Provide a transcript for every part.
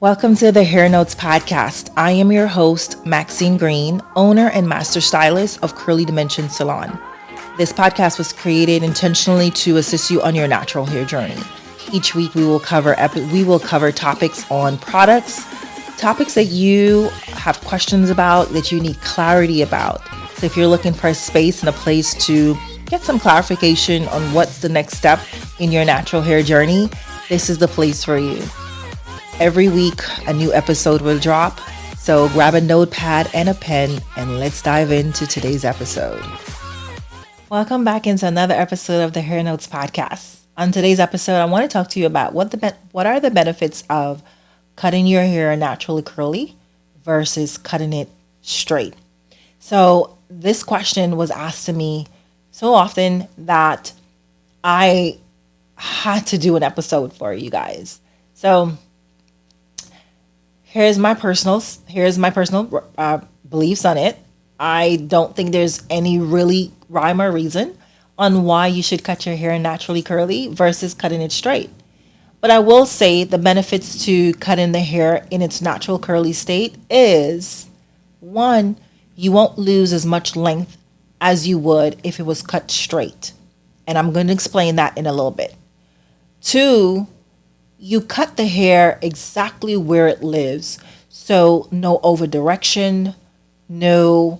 Welcome to the Hair Notes podcast. I am your host, Maxine Green, owner and master stylist of Curly Dimension Salon. This podcast was created intentionally to assist you on your natural hair journey. Each week we will cover topics on products, topics that you have questions about, that you need clarity about. So if you're looking for a space and a place to get some clarification on what's the next step in your natural hair journey, this is the place for you. Every week, a new episode will drop. So grab a notepad and a pen and let's dive into today's episode. Welcome back into another episode of the Hair Notes podcast. On today's episode, I want to talk to you about what are the benefits of cutting your hair naturally curly versus cutting it straight. So this question was asked to me so often that I had to do an episode for you guys. So Here's my personal beliefs on it. I don't think there's any really rhyme or reason on why you should cut your hair naturally curly versus cutting it straight. But I will say the benefits to cutting the hair in its natural curly state is, one, you won't lose as much length as you would if it was cut straight. And I'm going to explain that in a little bit. Two, you cut the hair exactly where it lives. So no over direction, no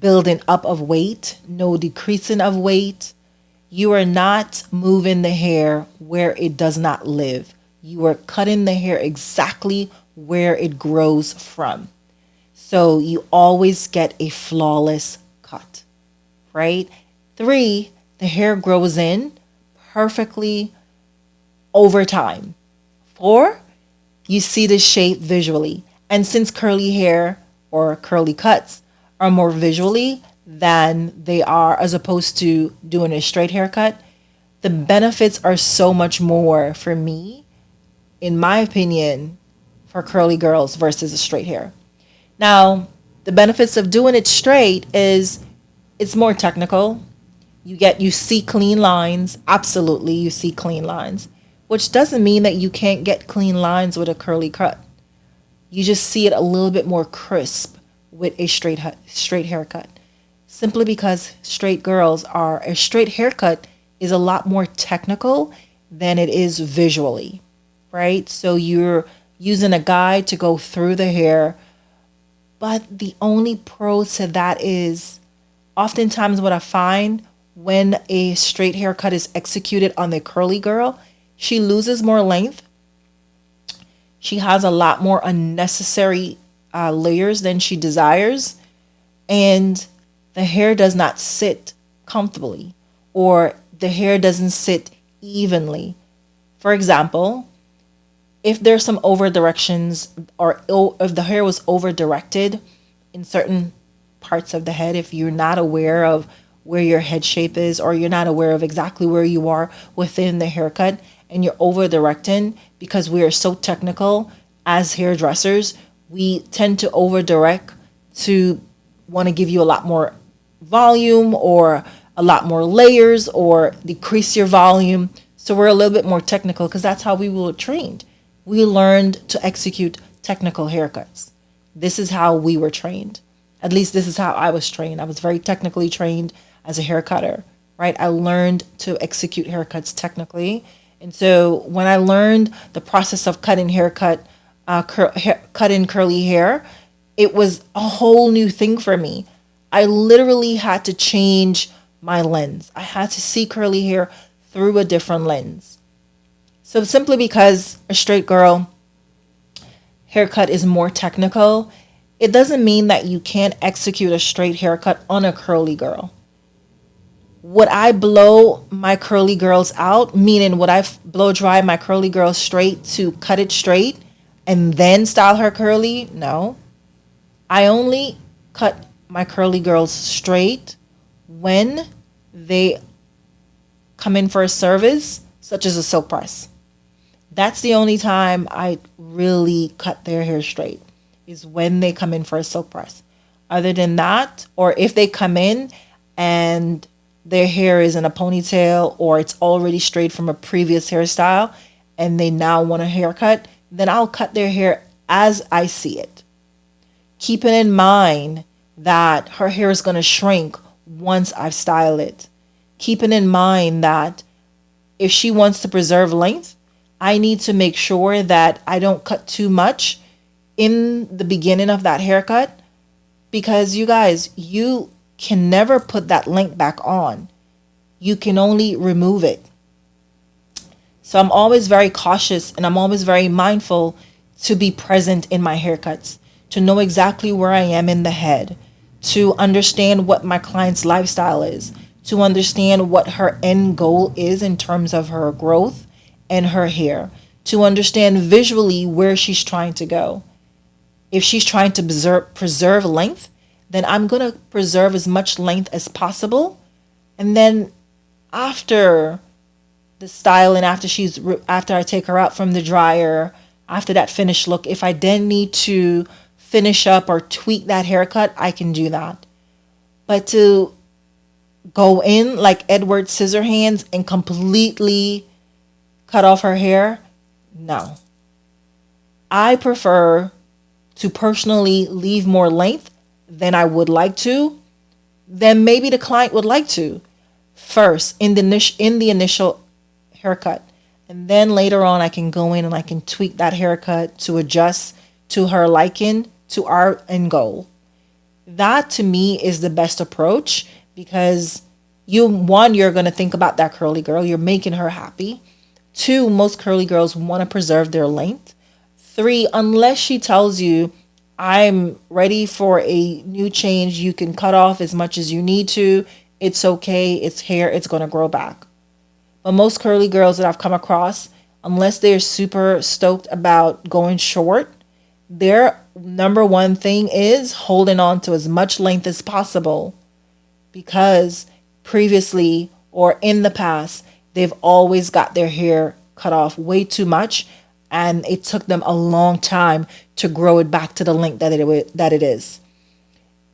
building up of weight, no decreasing of weight. You are not moving the hair where it does not live. You are cutting the hair exactly where it grows from. So you always get a flawless cut, right? Three, the hair grows in perfectly over time. Four, you see the shape visually. And since curly hair or curly cuts are more visually than they are as opposed to doing a straight haircut, the benefits are so much more for me, in my opinion, for curly girls versus a straight hair. Now, the benefits of doing it straight is it's more technical. You see clean lines. Absolutely, you see clean lines. Which doesn't mean that you can't get clean lines with a curly cut. You just see it a little bit more crisp with a straight haircut. Simply because a straight haircut is a lot more technical than it is visually, right? So you're using a guide to go through the hair. But the only pro to that is oftentimes what I find when a straight haircut is executed on the curly girl, she loses more length. She has a lot more unnecessary layers than she desires. And the hair does not sit comfortably, or the hair doesn't sit evenly. For example, if there's some over directions, or if the hair was over directed in certain parts of the head, if you're not aware of where your head shape is, or you're not aware of exactly where you are within the haircut, and you're over directing, because we are so technical as hairdressers, we tend to over direct to want to give you a lot more volume or a lot more layers or decrease your volume. So we're a little bit more technical because that's how we were trained. We learned to execute technical haircuts. This is how we were trained. At least this is how I was trained. I was very technically trained as a hair cutter, right? I learned to execute haircuts technically. And so when I learned the process of cutting cutting curly hair, it was a whole new thing for me. I literally had to change my lens. I had to see curly hair through a different lens. So simply because a straight girl haircut is more technical, it doesn't mean that you can't execute a straight haircut on a curly girl. Would I blow my curly girls out? Meaning, would I blow dry my curly girls straight to cut it straight and then style her curly? No. I only cut my curly girls straight when they come in for a service, such as a silk press. That's the only time I really cut their hair straight, is when they come in for a silk press. Other than that, or if they come in and their hair is in a ponytail or it's already straight from a previous hairstyle and they now want a haircut, then I'll cut their hair as I see it, keeping in mind that her hair is going to shrink once I've styled it. Keeping in mind that if she wants to preserve length, I need to make sure that I don't cut too much in the beginning of that haircut, because you guys, you can never put that length back on. You can only remove it. So I'm always very cautious and I'm always very mindful to be present in my haircuts, to know exactly where I am in the head, to understand what my client's lifestyle is, to understand what her end goal is in terms of her growth and her hair, to understand visually where she's trying to go. If she's trying to preserve length, then I'm going to preserve as much length as possible. And then after the style and after I take her out from the dryer, after that finished look, if I then need to finish up or tweak that haircut, I can do that. But to go in like Edward Scissorhands and completely cut off her hair, no. I prefer to personally leave more length than I would like to, than maybe the client would like to, first in the initial haircut. And then later on I can go in and I can tweak that haircut to adjust to her liking, to our end goal. That to me is the best approach, because you're going to think about that curly girl. You're making her happy. 2, most curly girls want to preserve their length. 3, unless she tells you, I'm ready for a new change, you can cut off as much as you need to. It's okay. It's hair. It's going to grow back. But most curly girls that I've come across, unless they're super stoked about going short, their number one thing is holding on to as much length as possible, because previously or in the past, they've always got their hair cut off way too much, and it took them a long time to grow it back to the length that it is.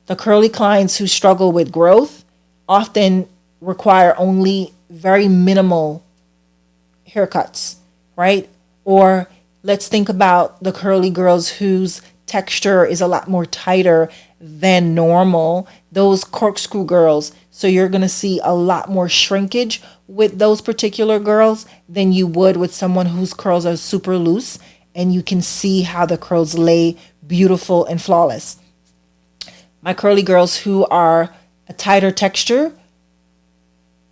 The curly clients who struggle with growth often require only very minimal haircuts, right? Or let's think about the curly girls whose texture is a lot more tighter than normal, those corkscrew girls. So you're going to see a lot more shrinkage with those particular girls than you would with someone whose curls are super loose, and you can see how the curls lay beautiful and flawless. My curly girls who are a tighter texture,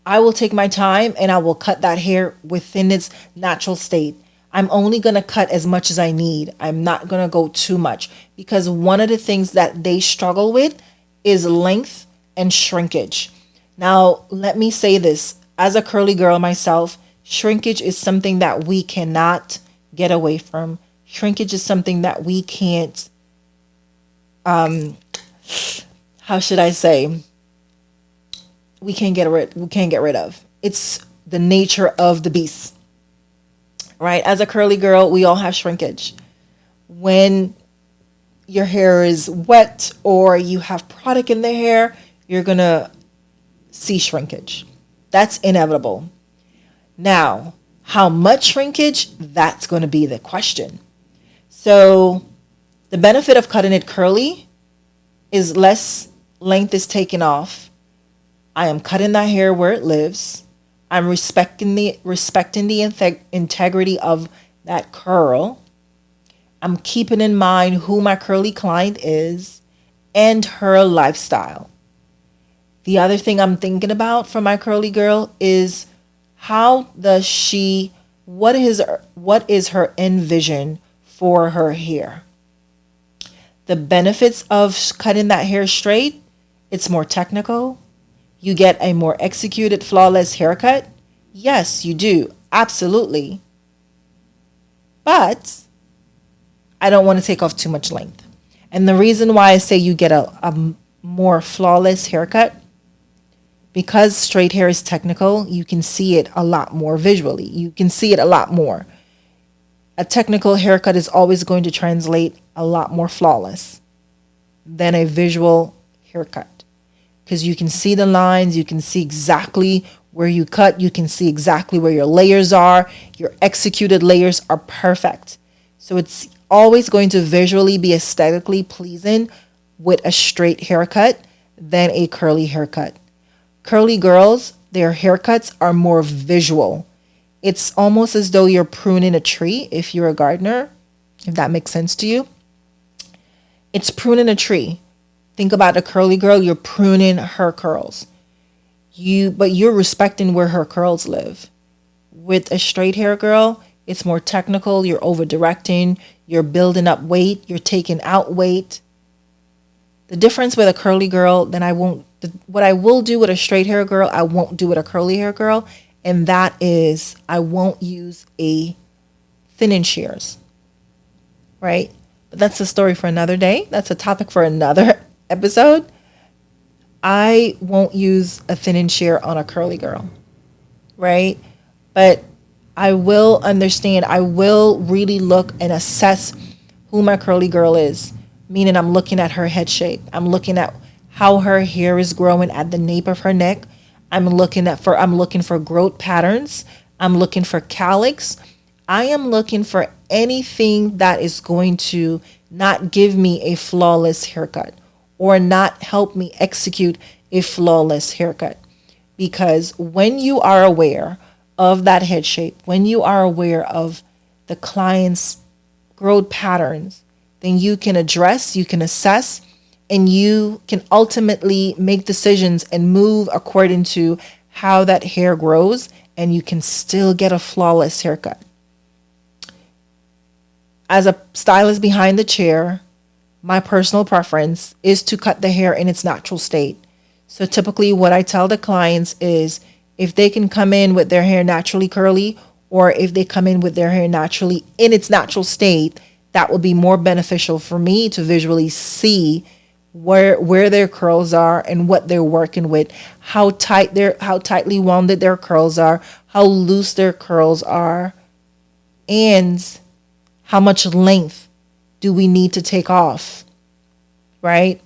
I will take my time and I will cut that hair within its natural state. I'm only going to cut as much as I need. I'm not going to go too much, because one of the things that they struggle with is length and shrinkage. Now, let me say this. As a curly girl myself, shrinkage is something that we cannot get away from. Shrinkage is something that we can't, how should I say? We can't get rid of. It's the nature of the beast. Right? As a curly girl, we all have shrinkage. When your hair is wet or you have product in the hair, you're going to see shrinkage. That's inevitable. Now, how much shrinkage? That's going to be the question. So the benefit of cutting it curly is less length is taken off. I am cutting that hair where it lives. I'm respecting the integrity of that curl. I'm keeping in mind who my curly client is and her lifestyle. The other thing I'm thinking about for my curly girl is what is her end vision for her hair? The benefits of cutting that hair straight, it's more technical. You get a more executed, flawless haircut. Yes, you do. Absolutely. But I don't want to take off too much length. And the reason why I say you get a more flawless haircut, because straight hair is technical, you can see it a lot more visually. You can see it a lot more. A technical haircut is always going to translate a lot more flawless than a visual haircut. Because you can see the lines, you can see exactly where you cut, you can see exactly where your layers are. Your executed layers are perfect. So it's always going to visually be aesthetically pleasing with a straight haircut than a curly haircut. Curly girls, their haircuts are more visual. It's almost as though you're pruning a tree if you're a gardener, if that makes sense to you. It's pruning a tree. Think about a curly girl, you're pruning her curls. But you're respecting where her curls live. With a straight hair girl, it's more technical, you're over directing, you're building up weight, you're taking out weight. The difference with a curly girl, what I will do with a straight hair girl, I won't do with a curly hair girl. And that is, I won't use a thinning shears, right? But that's a story for another day. That's a topic for another episode. I won't use a thinning shear on a curly girl, right? But I will understand, I will really look and assess who my curly girl is. Meaning I'm looking at her head shape. I'm looking at how her hair is growing at the nape of her neck. I'm looking for growth patterns. I'm looking for calyx. I am looking for anything that is going to not give me a flawless haircut or not help me execute a flawless haircut. Because when you are aware of that head shape, when you are aware of the client's growth patterns, then you can address, you can assess, and you can ultimately make decisions and move according to how that hair grows, and you can still get a flawless haircut. As a stylist behind the chair, my personal preference is to cut the hair in its natural state. So typically what I tell the clients is if they can come in with their hair naturally curly, or if they come in with their hair naturally in its natural state, that will be more beneficial for me to visually see where their curls are and what they're working with, how tightly wounded their curls are, how loose their curls are, and how much length do we need to take off, right?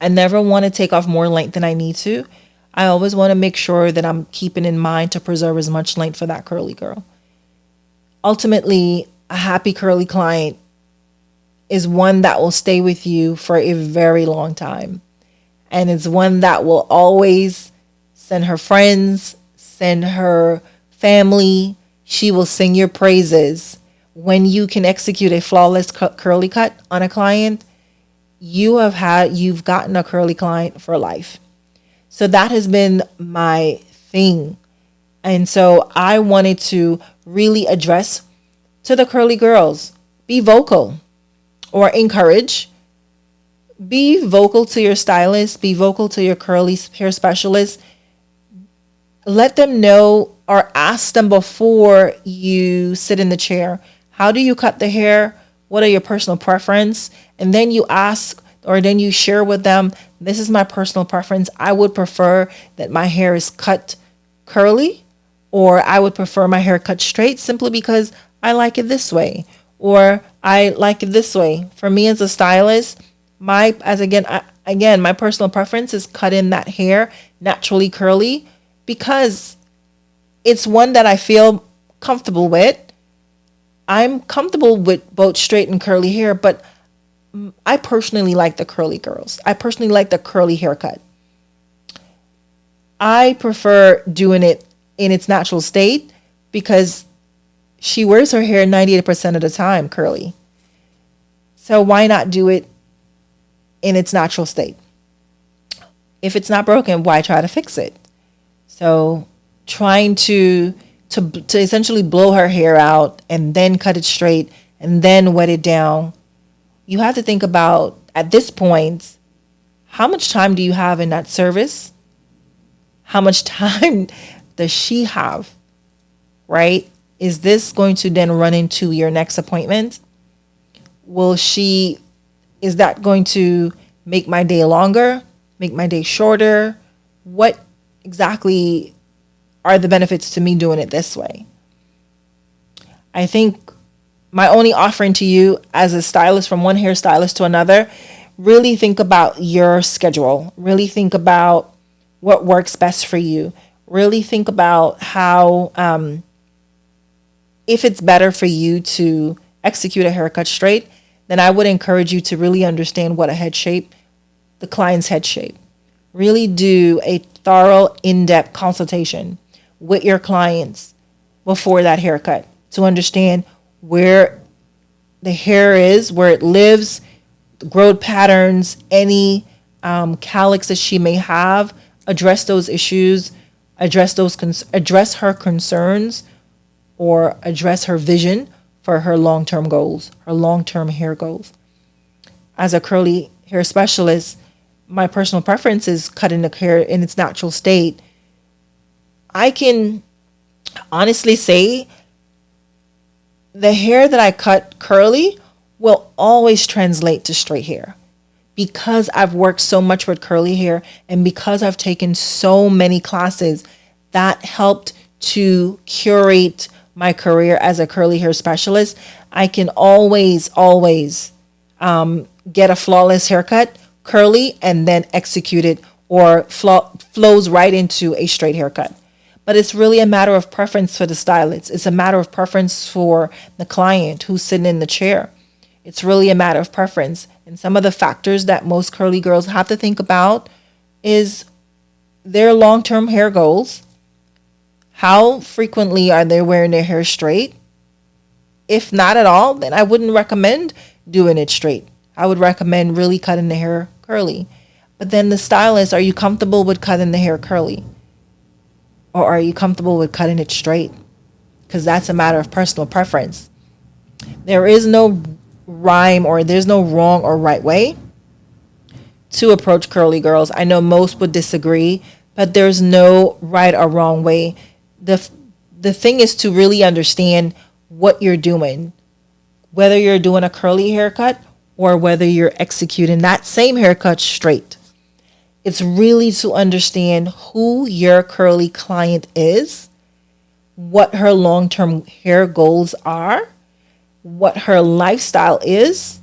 I never want to take off more length than I need to. I always want to make sure that I'm keeping in mind to preserve as much length for that curly girl. Ultimately, a happy curly client is one that will stay with you for a very long time. And it's one that will always send her friends, send her family. She will sing your praises. When you can execute a flawless curly cut on a client, you've gotten a curly client for life. So that has been my thing. And so I wanted to really address to the curly girls, be vocal or encourage. Be vocal to your stylist, be vocal to your curly hair specialist. Let them know or ask them before you sit in the chair, how do you cut the hair? What are your personal preference? And then you ask, or then you share with them, this is my personal preference. I would prefer that my hair is cut curly, or I would prefer my hair cut straight simply because I like it this way, or I like it this way. For me as a stylist, my personal preference is cutting that hair naturally curly because it's one that I feel comfortable with. I'm comfortable with both straight and curly hair, but I personally like the curly girls. I personally like the curly haircut. I prefer doing it in its natural state because she wears her hair 98% of the time curly. So why not do it in its natural state? If it's not broken, why try to fix it? So trying to essentially blow her hair out and then cut it straight and then wet it down, you have to think about, at this point, how much time do you have in that service? How much time does she have, right? Is this going to then run into your next appointment? Is that going to make my day longer, make my day shorter? What exactly are the benefits to me doing it this way? I think my only offering to you as a stylist, from one hairstylist to another, really think about your schedule. Really think about what works best for you. Really think about how, if it's better for you to execute a haircut straight, then I would encourage you to really understand what a head shape, the client's head shape. Really do a thorough, in-depth consultation with your clients before that haircut to understand where the hair is, where it lives, growth patterns, any calyx that she may have. Address those issues, address her concerns, or address her vision for her long-term goals, her long-term hair goals. As a curly hair specialist, my personal preference is cutting the hair in its natural state. I can honestly say the hair that I cut curly will always translate to straight hair because I've worked so much with curly hair and because I've taken so many classes that helped to curate my career as a curly hair specialist. I can always get a flawless haircut, curly, and then execute it or flows right into a straight haircut. But it's really a matter of preference for the stylist. It's a matter of preference for the client who's sitting in the chair. It's really a matter of preference. And some of the factors that most curly girls have to think about is their long-term hair goals. How frequently are they wearing their hair straight? If not at all, then I wouldn't recommend doing it straight. I would recommend really cutting the hair curly. But then the stylist, are you comfortable with cutting the hair curly? Or are you comfortable with cutting it straight? Because that's a matter of personal preference. There is no rhyme or there's no wrong or right way to approach curly girls. I know most would disagree, but there's no right or wrong way. The thing is to really understand what you're doing, whether you're doing a curly haircut or whether you're executing that same haircut straight. It's really to understand who your curly client is, what her long-term hair goals are, what her lifestyle is,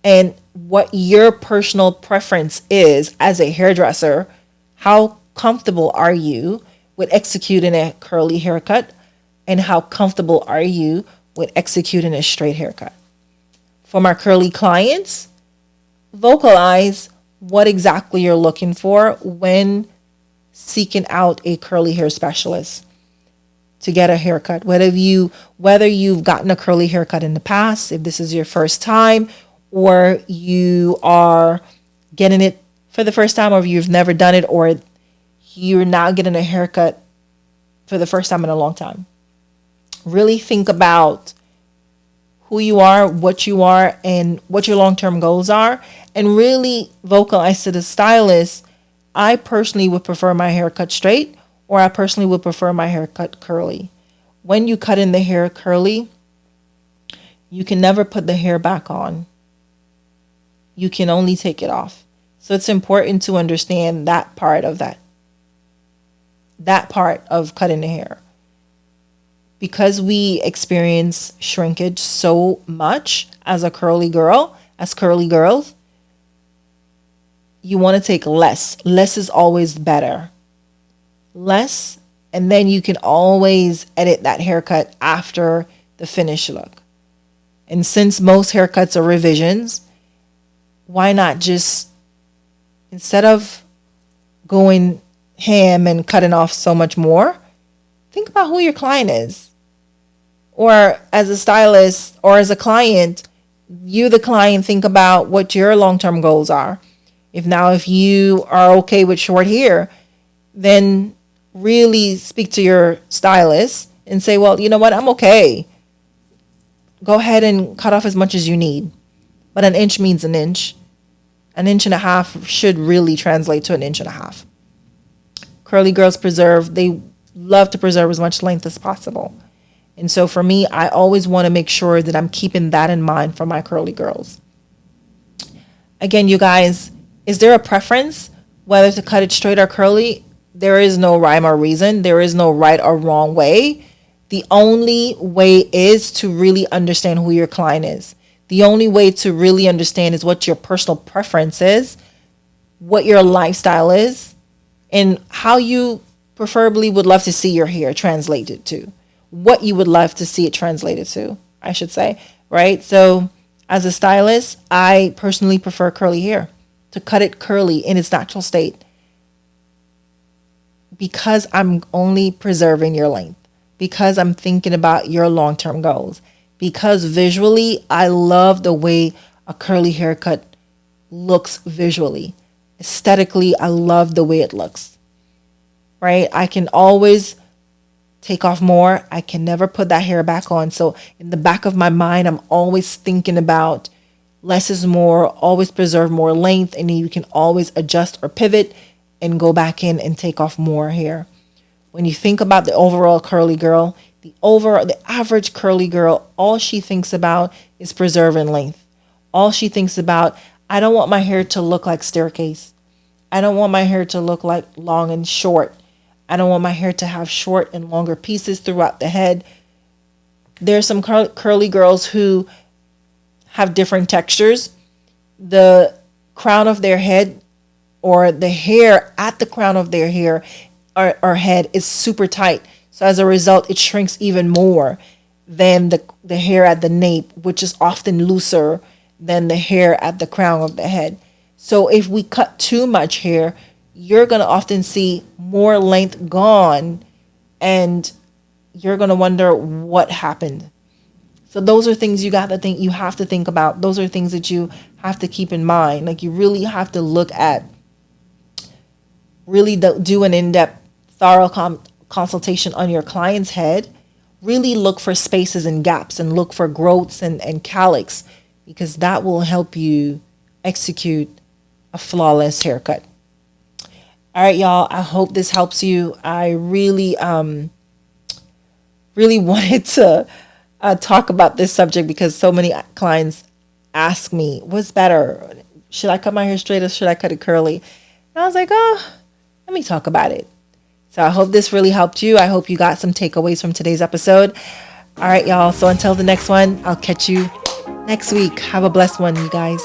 and what your personal preference is as a hairdresser. How comfortable are you with executing a curly haircut, and how comfortable are you with executing a straight haircut? For my curly clients, vocalize what exactly you're looking for when seeking out a curly hair specialist to get a haircut. Whether you've gotten a curly haircut in the past, if this is your first time, or you are getting it for the first time, or if you've never done it, or you're now getting a haircut for the first time in a long time. Really think about who you are, and what your long-term goals are, and really vocalize to the stylist, I personally would prefer my hair cut straight, or I personally would prefer my hair cut curly. When you cut in the hair curly, you can never put the hair back on. You can only take it off. So it's important to understand that part of cutting the hair. Because we experience shrinkage so much as curly girls, you want to take less. Less is always better. Less, and then you can always edit that haircut after the finished look. And since most haircuts are revisions, why not just, instead of going ham and cutting off so much more, think about who your client is. Or as a stylist or as a client, you, the client, think about what your long-term goals are. If you are okay with short hair, then really speak to your stylist and say, well, you know what, I'm okay. Go ahead and cut off as much as you need. But an inch means an inch. An inch and a half should really translate to an inch and a half. Curly girls they love to preserve as much length as possible. And so for me, I always want to make sure that I'm keeping that in mind for my curly girls. Again, you guys, is there a preference whether to cut it straight or curly? There is no rhyme or reason. There is no right or wrong way. The only way is to really understand who your client is. The only way to really understand is what your personal preference is, what your lifestyle is, and how you preferably would love to see your hair translated to. What you would love to see it translated to, I should say. right? So as a stylist, I personally prefer curly hair, to cut it curly in its natural state, because I'm only preserving your length, because I'm thinking about your long-term goals, because visually I love the way a curly haircut looks visually. Aesthetically, I love the way it looks, right? I can always take off more. I can never put that hair back on. So in the back of my mind, I'm always thinking about less is more, always preserve more length, and you can always adjust or pivot and go back in and take off more hair. When you think about the overall curly girl, the average curly girl, all she thinks about is preserving length. All she thinks about, I don't want my hair to look like staircase. I don't want my hair to look like long and short. I don't want my hair to have short and longer pieces throughout the head. There's some curly girls who have different textures. The crown of their head, or the hair at the crown of their hair or head, is super tight. So as a result, it shrinks even more than the hair at the nape, which is often looser than the hair at the crown of the head. So if we cut too much hair, you're going to often see more length gone, and you're going to wonder what happened. So those are things you have to think about. Those are things that you have to keep in mind. Like, you really have to look at, really do an in-depth, thorough consultation on your client's head. Really look for spaces and gaps, and look for growths and calyx, because that will help you execute a flawless haircut. All right, y'all. I hope this helps you. I really, really wanted to talk about this subject, because so many clients ask me, what's better? Should I cut my hair straight or should I cut it curly? And I was like, oh, let me talk about it. So I hope this really helped you. I hope you got some takeaways from today's episode. All right, y'all. So until the next one, I'll catch you next week. Have a blessed one, you guys.